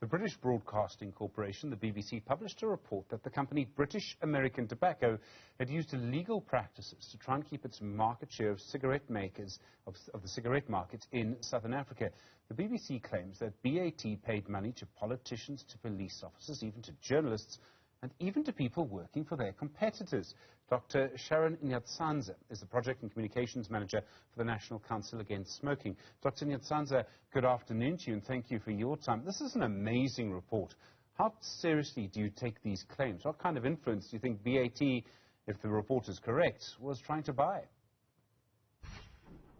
The British Broadcasting Corporation, the BBC, published a report that the company British American Tobacco had used illegal practices to try and keep its market share of cigarette makers, of the cigarette market in southern Africa. The BBC claims that BAT paid money to politicians, to police officers, even to journalists, and even to people working for their competitors. Dr. Sharon Nyatsanza is the Project and Communications Manager for the National Council Against Smoking. Dr. Nyatsanza, good afternoon to you, and thank you for your time. This is an amazing report. How seriously do you take these claims? What kind of influence do you think BAT, if the report is correct, was trying to buy?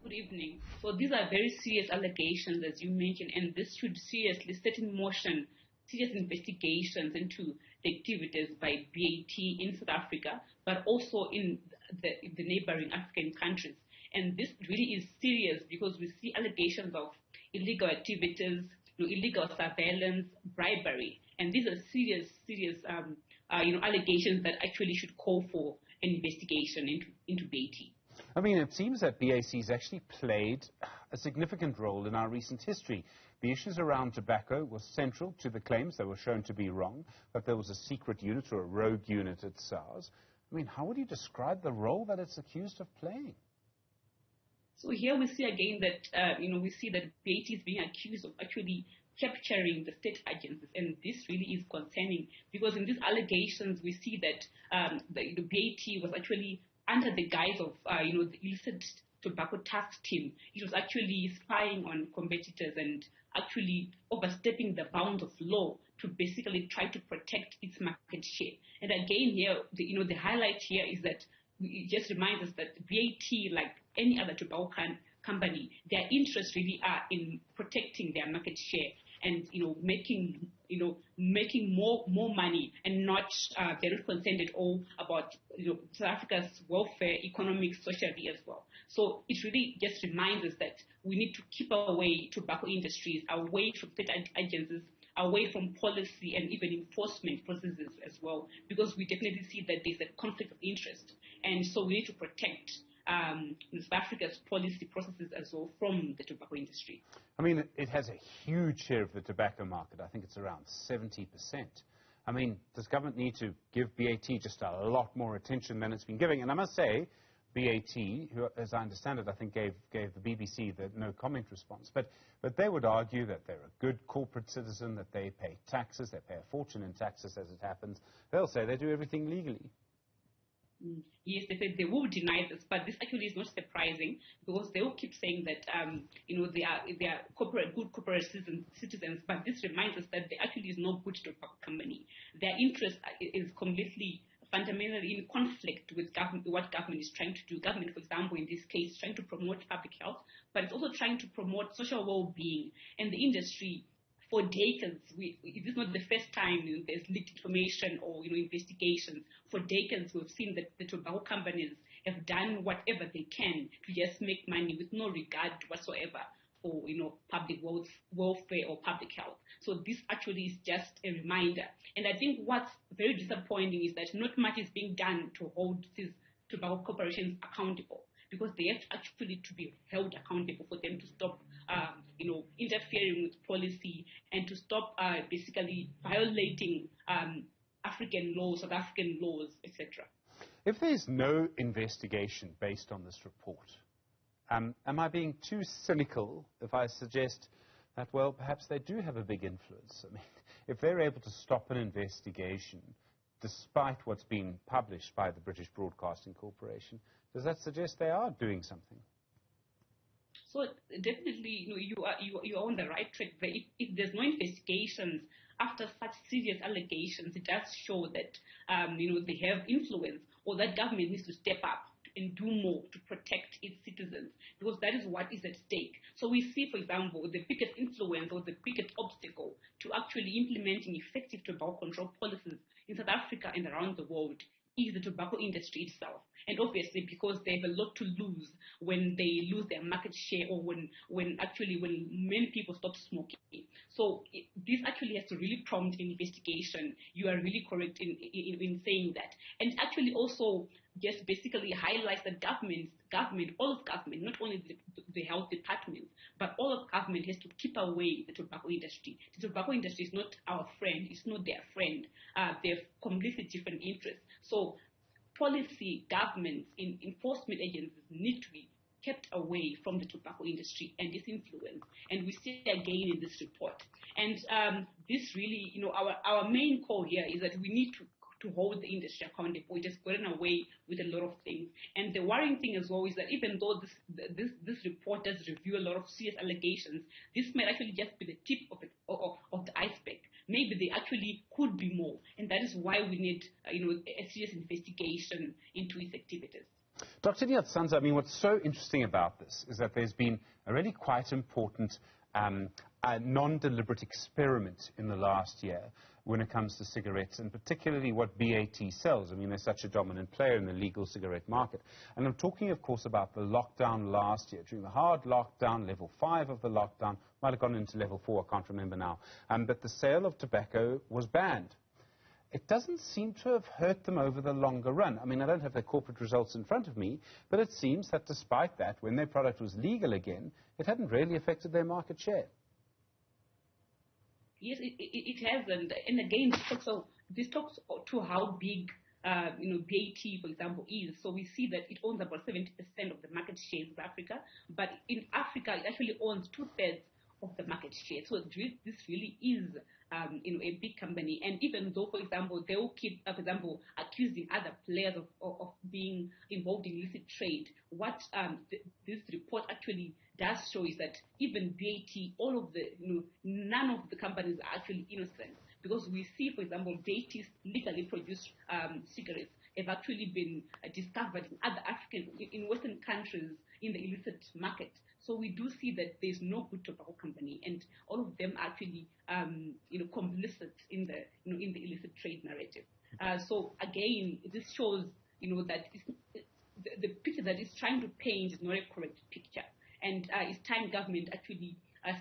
Good evening. So these are very serious allegations, as you mentioned, and this should seriously set in motion serious investigations into the activities by BAT in South Africa, but also in the neighboring African countries. And this really is serious because we see allegations of illegal activities, illegal surveillance, bribery, and these are serious allegations that actually should call for an investigation into BAT. I mean, it seems that BAC has actually played a significant role in our recent history. The issues around tobacco were central to the claims that were shown to be wrong, that there was a secret unit or a rogue unit at SARS. I mean, how would you describe the role that it's accused of playing? So here we see again that, we see that BAT is being accused of actually capturing the state agencies, and this really is concerning because in these allegations we see that the BAT was actually under the guise of, the illicit tobacco task team. It was actually spying on competitors and actually overstepping the bounds of law to basically try to protect its market share. And again here, the highlight here is that it just reminds us that BAT, like any other tobacco company, their interests really are in protecting their market share and making more money, and not they're not concerned at all about South Africa's welfare, economic, socially as well. So it really just reminds us that we need to keep away tobacco industries, away from state agencies, away from policy and even enforcement processes as well, because we definitely see that there's a conflict of interest, and so we need to protect South Africa's policy processes as well from the tobacco industry. I mean, it has a huge share of the tobacco market. I think it's around 70%. I mean, does government need to give BAT just a lot more attention than it's been giving? And I must say, BAT, who, as I understand it, I think gave the BBC the no comment response. But they would argue that they're a good corporate citizen, that they pay taxes, they pay a fortune in taxes as it happens. They'll say they do everything legally. Yes, they said they will deny this, but this actually is not surprising because they will keep saying that they are good corporate citizens. But this reminds us that there actually is no good tobacco company. Their interest is completely fundamentally in conflict with what government is trying to do. Government, for example, in this case, is trying to promote public health, but it's also trying to promote social well-being. And the industry, for decades, it is not the first time there's leaked information or investigations. For decades, we've seen that the tobacco companies have done whatever they can to just make money with no regard whatsoever for public welfare or public health. So this actually is just a reminder. And I think what's very disappointing is that not much is being done to hold these tobacco corporations accountable, because they have actually to be held accountable for them to stop, interfering with policy and to stop basically violating African laws, South African laws, etc. If there's no investigation based on this report, am I being too cynical if I suggest that, well, perhaps they do have a big influence? I mean, if they're able to stop an investigation despite what's been published by the British Broadcasting Corporation, does that suggest they are doing something? So definitely, you are on the right track. But if there's no investigations after such serious allegations, it does show that they have influence, or that government needs to step up and do more to protect its citizens, because that is what is at stake. So we see, for example, the biggest influence or the biggest obstacle to actually implementing effective tobacco control policies in South Africa and around the world is the tobacco industry itself. And obviously, because they have a lot to lose when they lose their market share, or when many people stop smoking. So this actually has to really prompt an investigation. You are really correct in saying that. And actually also, just basically highlights that all of government, not only the health department, but all of government has to keep away the tobacco industry. The tobacco industry is not our friend, it's not their friend. They have completely different interests. So policy, governments, enforcement agencies need to be kept away from the tobacco industry and its influence. And we see again in this report. And this really, our main call here is that we need to hold the industry accountable. It has gotten away with a lot of things. And the worrying thing as well is that even though this report does review a lot of serious allegations, this might actually just be the tip of the iceberg. Maybe there actually could be more. And that is why we need a serious investigation into its activities. Dr. Nyatsanza, I mean, what's so interesting about this is that there's been a really quite important non-deliberate experiment in the last year when it comes to cigarettes, and particularly what BAT sells. I mean, they're such a dominant player in the legal cigarette market. And I'm talking, of course, about the lockdown last year. During the hard lockdown, level 5 of the lockdown, might have gone into level 4, I can't remember now, but the sale of tobacco was banned. It doesn't seem to have hurt them over the longer run. I mean, I don't have their corporate results in front of me, but it seems that despite that, when their product was legal again, it hadn't really affected their market share. Yes, it has, and again, this talks to how big BAT, for example, is. So we see that it owns about 70% of the market share in Africa, but in Africa, it actually owns 2/3 of the market share. So this really is a big company. And even though, for example, they will keep, for example, accusing other players of being involved in illicit trade, what this report actually does show is that even BAT, none of the companies are actually innocent. Because we see, for example, BAT's legally produced cigarettes have actually been discovered in Western countries in the illicit market. So we do see that there's no good tobacco company, and all of them are actually, complicit in the illicit trade narrative. So again, this shows, that the picture that it's trying to paint is not a correct picture, and it's time government actually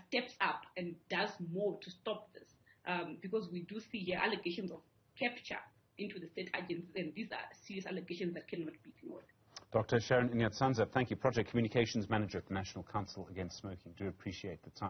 steps up and does more to stop this, because we do see here allegations of capture into the state agencies, and these are serious allegations that cannot be ignored. Dr. Sharon Nyatsanza, thank you, Project Communications Manager at the National Council Against Smoking. Do appreciate the time.